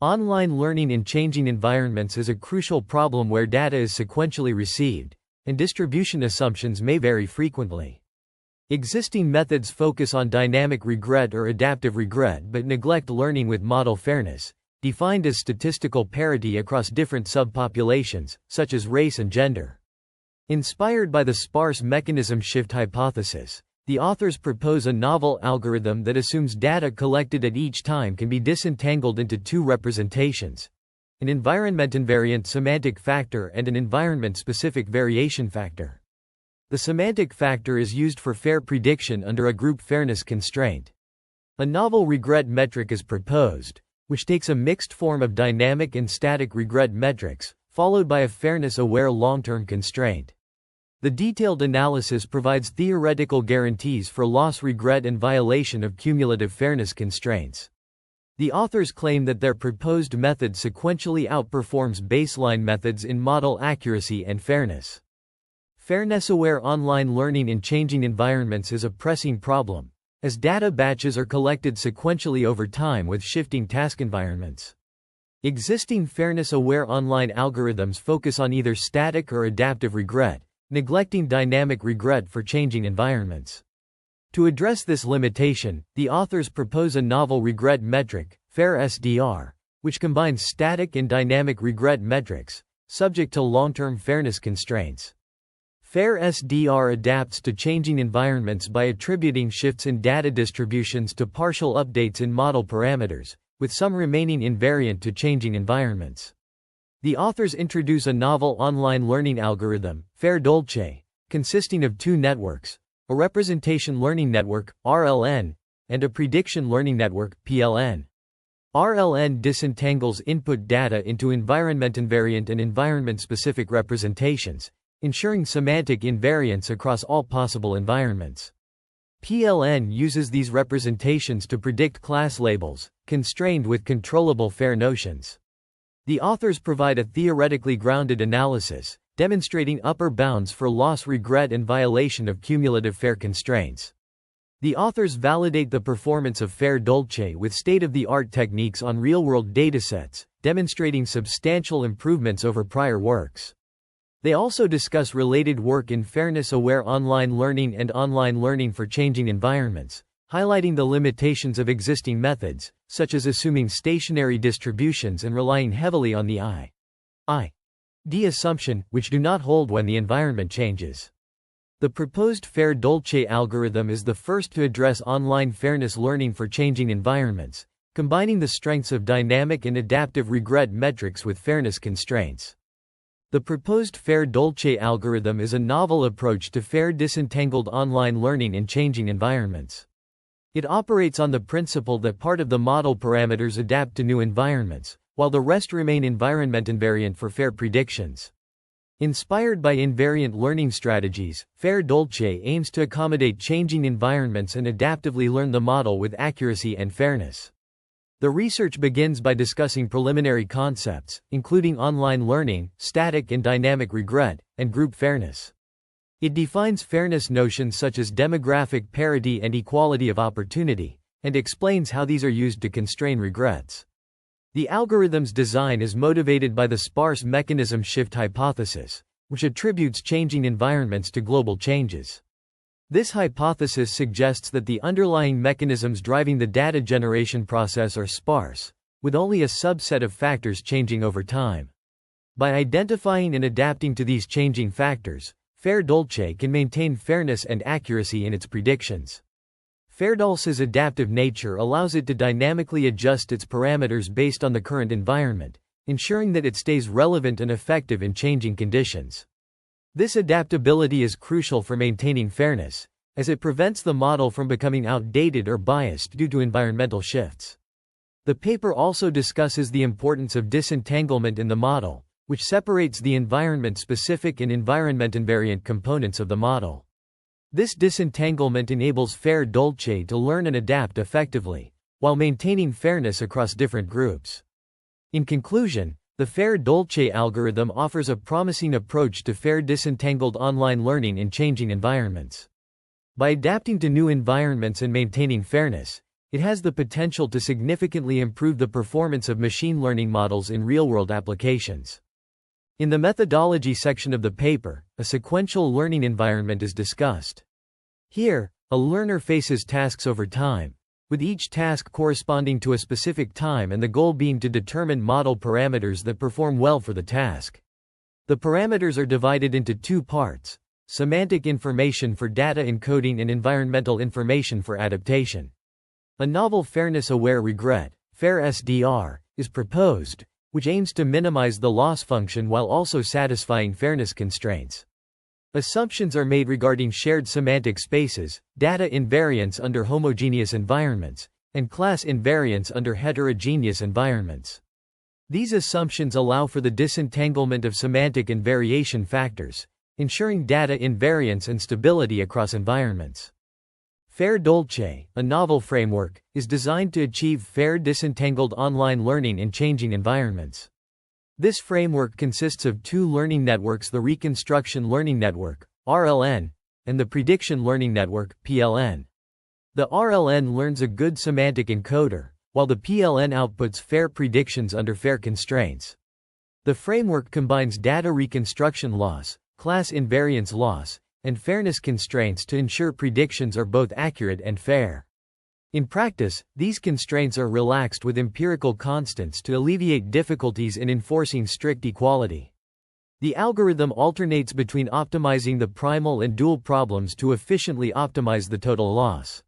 Online learning in changing environments is a crucial problem where data is sequentially received, and distribution assumptions may vary frequently. Existing methods focus on dynamic regret or adaptive regret but neglect learning with model fairness, defined as statistical parity across different subpopulations, such as race and gender. Inspired by the sparse mechanism shift hypothesis, the authors propose a novel algorithm that assumes data collected at each time can be disentangled into two representations: an environment-invariant semantic factor and an environment-specific variation factor. The semantic factor is used for fair prediction under a group fairness constraint. A novel regret metric is proposed, which takes a mixed form of dynamic and static regret metrics, followed by a fairness-aware long-term constraint. The detailed analysis provides theoretical guarantees for loss, regret, and violation of cumulative fairness constraints. The authors claim that their proposed method sequentially outperforms baseline methods in model accuracy and fairness. Fairness-aware online learning in changing environments is a pressing problem, as data batches are collected sequentially over time with shifting task environments. Existing fairness-aware online algorithms focus on either static or adaptive regret, neglecting dynamic regret for changing environments. To address this limitation, the authors propose a novel regret metric, FAIR-SDR, which combines static and dynamic regret metrics, subject to long-term fairness constraints. FAIR-SDR adapts to changing environments by attributing shifts in data distributions to partial updates in model parameters, with some remaining invariant to changing environments. The authors introduce a novel online learning algorithm, FAIR-Dolce, consisting of two networks: a representation learning network, RLN, and a prediction learning network, PLN. RLN disentangles input data into environment-invariant and environment-specific representations, ensuring semantic invariance across all possible environments. PLN uses these representations to predict class labels, constrained with controllable fair notions. The authors provide a theoretically grounded analysis, demonstrating upper bounds for loss, regret, and violation of cumulative fair constraints. The authors validate the performance of FAIR-Dolce with state-of-the-art techniques on real-world datasets, demonstrating substantial improvements over prior works. They also discuss related work in fairness-aware online learning and online learning for changing environments, highlighting the limitations of existing methods, such as assuming stationary distributions and relying heavily on the I-D assumption, which do not hold when the environment changes. The proposed FAIR-Dolce algorithm is the first to address online fairness learning for changing environments, combining the strengths of dynamic and adaptive regret metrics with fairness constraints. The proposed FAIR-Dolce algorithm is a novel approach to fair disentangled online learning in changing environments. It operates on the principle that part of the model parameters adapt to new environments, while the rest remain environment-invariant for fair predictions. Inspired by invariant learning strategies, FAIR-Dolce aims to accommodate changing environments and adaptively learn the model with accuracy and fairness. The research begins by discussing preliminary concepts, including online learning, static and dynamic regret, and group fairness. It defines fairness notions such as demographic parity and equality of opportunity, and explains how these are used to constrain regrets. The algorithm's design is motivated by the sparse mechanism shift hypothesis, which attributes changing environments to global changes. This hypothesis suggests that the underlying mechanisms driving the data generation process are sparse, with only a subset of factors changing over time. By identifying and adapting to these changing factors, FAIR-Dolce can maintain fairness and accuracy in its predictions. FAIR-Dolce's adaptive nature allows it to dynamically adjust its parameters based on the current environment, ensuring that it stays relevant and effective in changing conditions. This adaptability is crucial for maintaining fairness, as it prevents the model from becoming outdated or biased due to environmental shifts. The paper also discusses the importance of disentanglement in the model, which separates the environment-specific and environment-invariant components of the model. This disentanglement enables FAIR-Dolce to learn and adapt effectively, while maintaining fairness across different groups. In conclusion, the FAIR-Dolce algorithm offers a promising approach to fair disentangled online learning in changing environments. By adapting to new environments and maintaining fairness, It has the potential to significantly improve the performance of machine learning models in real-world applications. In the methodology section of the paper, a sequential learning environment is discussed. Here, a learner faces tasks over time, with each task corresponding to a specific time and the goal being to determine model parameters that perform well for the task. The parameters are divided into two parts: semantic information for data encoding and environmental information for adaptation. A novel fairness-aware regret, FAIR SDR, is proposed, which aims to minimize the loss function while also satisfying fairness constraints. Assumptions are made regarding shared semantic spaces, data invariance under homogeneous environments, and class invariance under heterogeneous environments. These assumptions allow for the disentanglement of semantic and variation factors, ensuring data invariance and stability across environments. FAIR Dolce, a novel framework, is designed to achieve fair disentangled online learning in changing environments. This framework consists of two learning networks: the Reconstruction Learning Network, RLN, and the Prediction Learning Network, PLN. The RLN learns a good semantic encoder, while the PLN outputs fair predictions under fair constraints. The framework combines data reconstruction loss, class invariance loss, and fairness constraints to ensure predictions are both accurate and fair. In practice, these constraints are relaxed with empirical constants to alleviate difficulties in enforcing strict equality. The algorithm alternates between optimizing the primal and dual problems to efficiently optimize the total loss.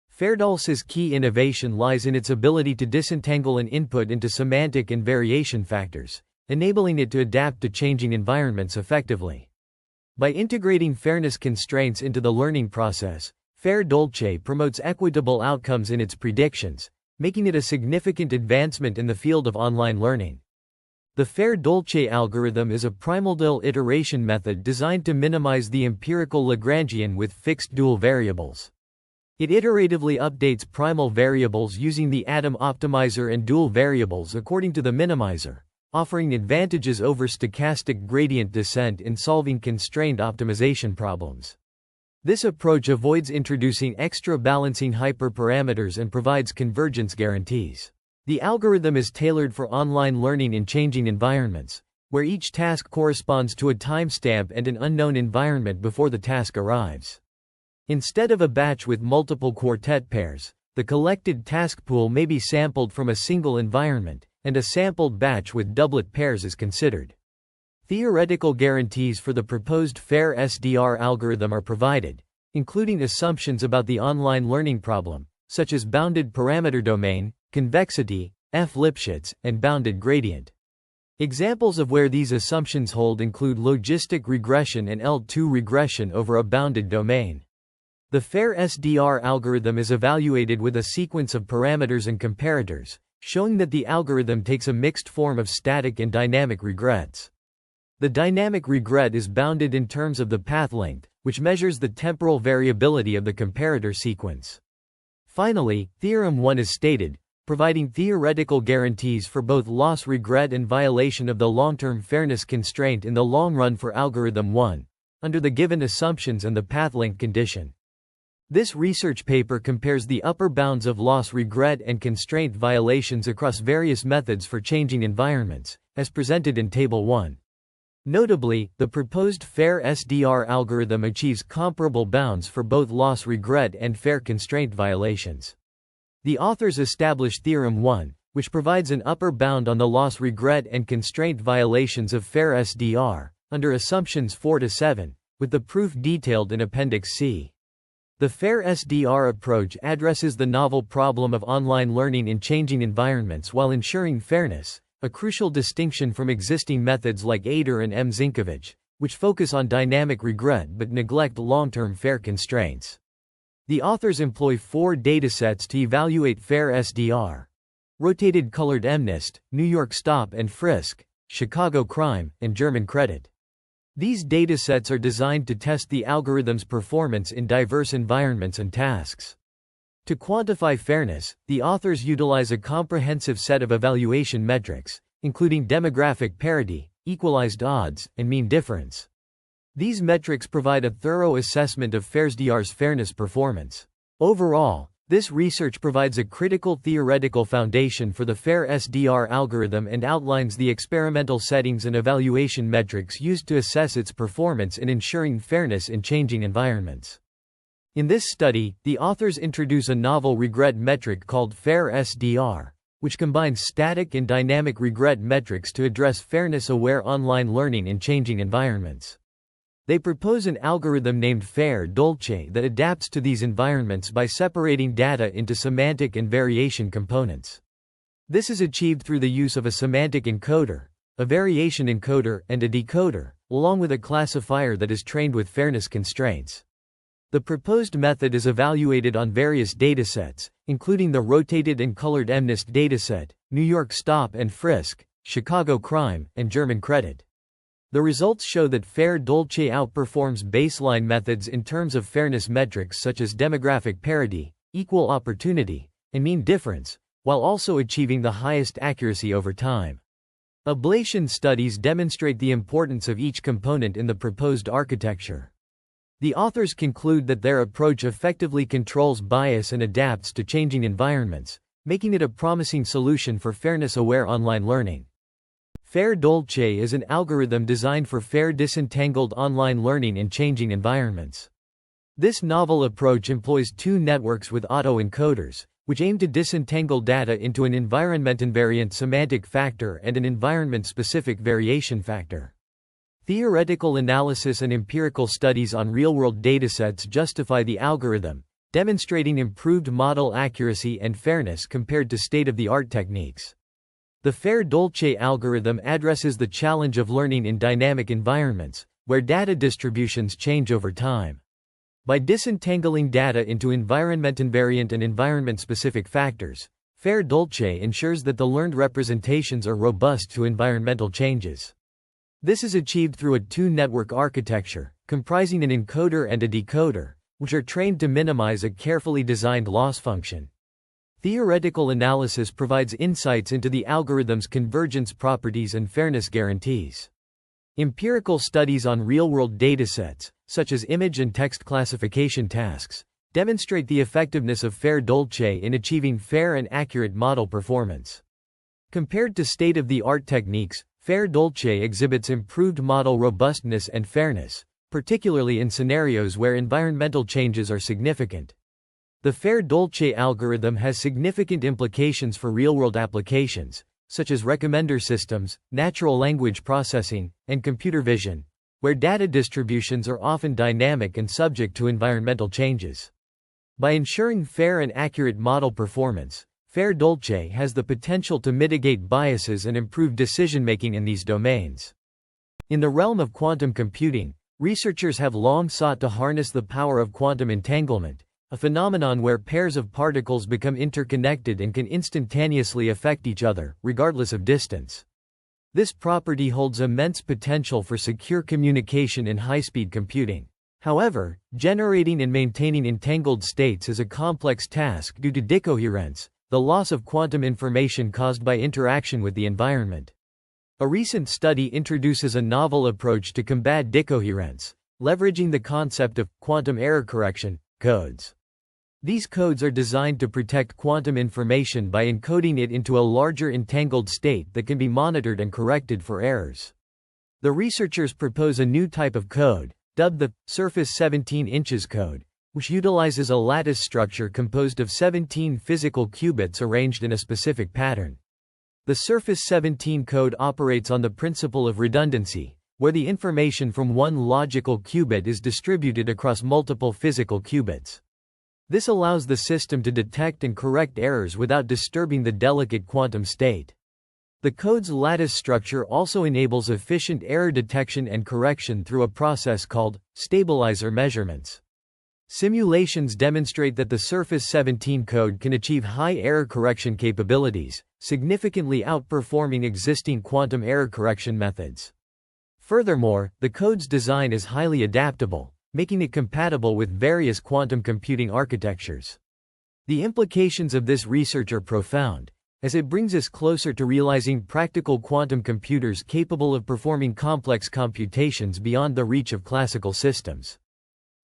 FAIR-Dolce's key innovation lies in its ability to disentangle an input into semantic and variation factors, enabling it to adapt to changing environments effectively. By integrating fairness constraints into the learning process, FAIR Dolce promotes equitable outcomes in its predictions, making it a significant advancement in the field of online learning. The FAIR Dolce algorithm is a primordial iteration method designed to minimize the empirical Lagrangian with fixed dual variables. It iteratively updates primal variables using the atom optimizer and dual variables according to the minimizer, offering advantages over stochastic gradient descent in solving constrained optimization problems. This approach avoids introducing extra balancing hyperparameters and provides convergence guarantees. The algorithm is tailored for online learning in changing environments, where each task corresponds to a timestamp and an unknown environment before the task arrives. Instead of a batch with multiple quartet pairs, the collected task pool may be sampled from a single environment, and a sampled batch with doublet pairs is considered. Theoretical guarantees for the proposed FAIR SDR algorithm are provided, including assumptions about the online learning problem, such as bounded parameter domain, convexity, F-Lipschitz, and bounded gradient. Examples of where these assumptions hold include logistic regression and L2 regression over a bounded domain. The FAIR SDR algorithm is evaluated with a sequence of parameters and comparators, showing that the algorithm takes a mixed form of static and dynamic regrets. The dynamic regret is bounded in terms of the path length, which measures the temporal variability of the comparator sequence. Finally, Theorem 1 is stated, providing theoretical guarantees for both loss regret and violation of the long-term fairness constraint in the long run for algorithm 1, under the given assumptions and the path length condition. This research paper compares the upper bounds of loss regret and constraint violations across various methods for changing environments, as presented in Table 1. Notably, the proposed FAIR SDR algorithm achieves comparable bounds for both loss regret and fair constraint violations. The authors establish Theorem 1, which provides an upper bound on the loss regret and constraint violations of FAIR SDR, under assumptions 4 to 7, with the proof detailed in Appendix C. The FAIR SDR approach addresses the novel problem of online learning in changing environments while ensuring fairness, a crucial distinction from existing methods like Ader and M. Zinkovich, which focus on dynamic regret but neglect long-term fair constraints. The authors employ 4 datasets to evaluate FAIR SDR: rotated colored MNIST, New York Stop and Frisk, Chicago Crime, and German Credit. These datasets are designed to test the algorithm's performance in diverse environments and tasks. To quantify fairness, the authors utilize a comprehensive set of evaluation metrics, including demographic parity, equalized odds, and mean difference. These metrics provide a thorough assessment of FAIRSDR's fairness performance. Overall, This research provides a critical theoretical foundation for the FAIR SDR algorithm and outlines the experimental settings and evaluation metrics used to assess its performance in ensuring fairness in changing environments. In this study, the authors introduce a novel regret metric called FAIR SDR, which combines static and dynamic regret metrics to address fairness-aware online learning in changing environments. They propose an algorithm named FAIR Dolce that adapts to these environments by separating data into semantic and variation components. This is achieved through the use of a semantic encoder, a variation encoder, and a decoder, along with a classifier that is trained with fairness constraints. The proposed method is evaluated on various datasets, including the rotated and colored MNIST dataset, New York Stop and Frisk, Chicago Crime, and German Credit. The results show that FAIR Dolce outperforms baseline methods in terms of fairness metrics such as demographic parity, equal opportunity, and mean difference, while also achieving the highest accuracy over time. Ablation studies demonstrate the importance of each component in the proposed architecture. The authors conclude that their approach effectively controls bias and adapts to changing environments, making it a promising solution for fairness-aware online learning. FAIR Dolce is an algorithm designed for fair disentangled online learning in changing environments. This novel approach employs two networks with autoencoders, which aim to disentangle data into an environment-invariant semantic factor and an environment-specific variation factor. Theoretical analysis and empirical studies on real-world datasets justify the algorithm, demonstrating improved model accuracy and fairness compared to state-of-the-art techniques. The FAIR Dolce algorithm addresses the challenge of learning in dynamic environments, where data distributions change over time. By disentangling data into environment-invariant and environment-specific factors, FAIR Dolce ensures that the learned representations are robust to environmental changes. This is achieved through a two-network architecture, comprising an encoder and a decoder, which are trained to minimize a carefully designed loss function. Theoretical analysis provides insights into the algorithm's convergence properties and fairness guarantees. Empirical studies on real-world datasets, such as image and text classification tasks, demonstrate the effectiveness of FAIR Dolce in achieving fair and accurate model performance. Compared to state-of-the-art techniques, FAIR Dolce exhibits improved model robustness and fairness, particularly in scenarios where environmental changes are significant. The FAIR Dolce algorithm has significant implications for real-world applications, such as recommender systems, natural language processing, and computer vision, where data distributions are often dynamic and subject to environmental changes. By ensuring fair and accurate model performance, FAIR Dolce has the potential to mitigate biases and improve decision-making in these domains. In the realm of quantum computing, researchers have long sought to harness the power of quantum entanglement, a phenomenon where pairs of particles become interconnected and can instantaneously affect each other, regardless of distance. This property holds immense potential for secure communication in high-speed computing. However, generating and maintaining entangled states is a complex task due to decoherence, the loss of quantum information caused by interaction with the environment. A recent study introduces a novel approach to combat decoherence, leveraging the concept of quantum error correction codes. These codes are designed to protect quantum information by encoding it into a larger entangled state that can be monitored and corrected for errors. The researchers propose a new type of code, dubbed the surface 17 inches code, which utilizes a lattice structure composed of 17 physical qubits arranged in a specific pattern. The surface 17 code operates on the principle of redundancy, where the information from one logical qubit is distributed across multiple physical qubits. This allows the system to detect and correct errors without disturbing the delicate quantum state. The code's lattice structure also enables efficient error detection and correction through a process called stabilizer measurements. Simulations demonstrate that the surface 17 code can achieve high error correction capabilities, significantly outperforming existing quantum error correction methods. Furthermore, the code's design is highly adaptable, making it compatible with various quantum computing architectures. The implications of this research are profound, as it brings us closer to realizing practical quantum computers capable of performing complex computations beyond the reach of classical systems.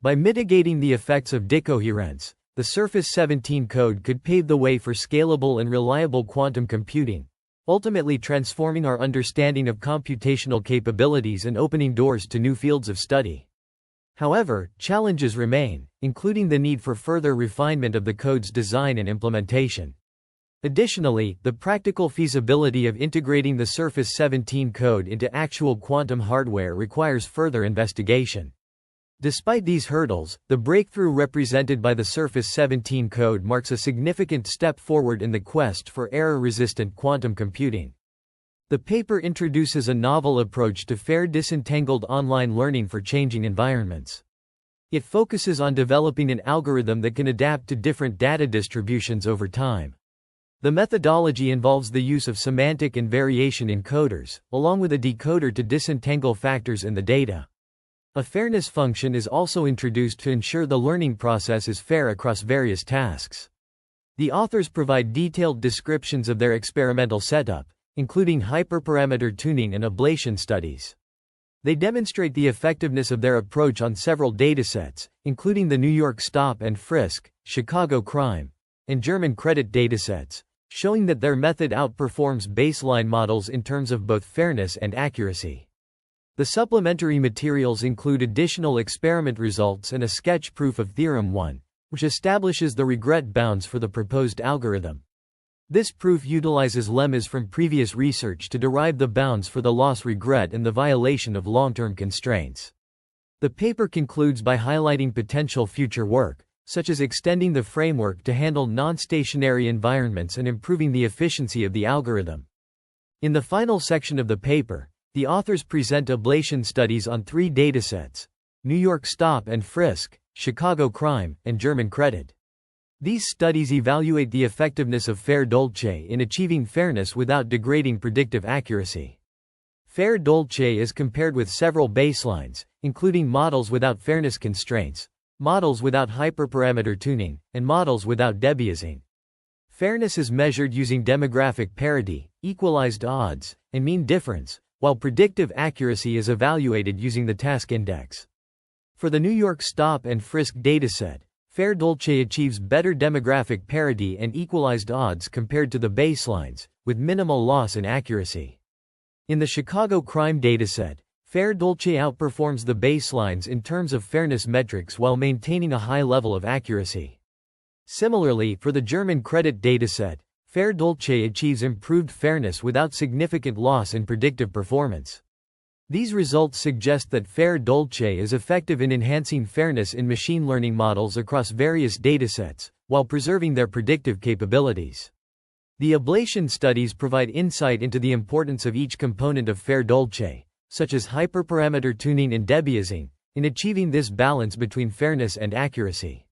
By mitigating the effects of decoherence, the Surface 17 code could pave the way for scalable and reliable quantum computing, ultimately transforming our understanding of computational capabilities and opening doors to new fields of study. However, challenges remain, including the need for further refinement of the code's design and implementation. Additionally, the practical feasibility of integrating the Surface 17 code into actual quantum hardware requires further investigation. Despite these hurdles, the breakthrough represented by the Surface 17 code marks a significant step forward in the quest for error-resistant quantum computing. The paper introduces a novel approach to fair disentangled online learning for changing environments. It focuses on developing an algorithm that can adapt to different data distributions over time. The methodology involves the use of semantic and variation encoders, along with a decoder to disentangle factors in the data. A fairness function is also introduced to ensure the learning process is fair across various tasks. The authors provide detailed descriptions of their experimental setup, including hyperparameter tuning and ablation studies. They demonstrate the effectiveness of their approach on several datasets, including the New York Stop and Frisk, Chicago Crime, and German Credit datasets, showing that their method outperforms baseline models in terms of both fairness and accuracy. The supplementary materials include additional experiment results and a sketch proof of Theorem 1, which establishes the regret bounds for the proposed algorithm. This proof utilizes lemmas from previous research to derive the bounds for the loss regret and the violation of long-term constraints. The paper concludes by highlighting potential future work, such as extending the framework to handle non-stationary environments and improving the efficiency of the algorithm. In the final section of the paper, the authors present ablation studies on 3 datasets: New York Stop and Frisk, Chicago Crime, and German Credit. These studies evaluate the effectiveness of fair dolce in achieving fairness without degrading predictive accuracy. Fair dolce is compared with several baselines, including models without fairness constraints, models without hyperparameter tuning, and models without debiasing. Fairness is measured using demographic parity, equalized odds, and mean difference, while predictive accuracy is evaluated using the task index. For the New York Stop and Frisk dataset, fair dolce achieves better demographic parity and equalized odds compared to the baselines, with minimal loss in accuracy. In the Chicago Crime dataset, fair dolce outperforms the baselines in terms of fairness metrics while maintaining a high level of accuracy. Similarly, for the German Credit dataset, fair dolce achieves improved fairness without significant loss in predictive performance. These results suggest that fair dolce is effective in enhancing fairness in machine learning models across various datasets, while preserving their predictive capabilities. The ablation studies provide insight into the importance of each component of fair dolce, such as hyperparameter tuning and debiasing, in achieving this balance between fairness and accuracy.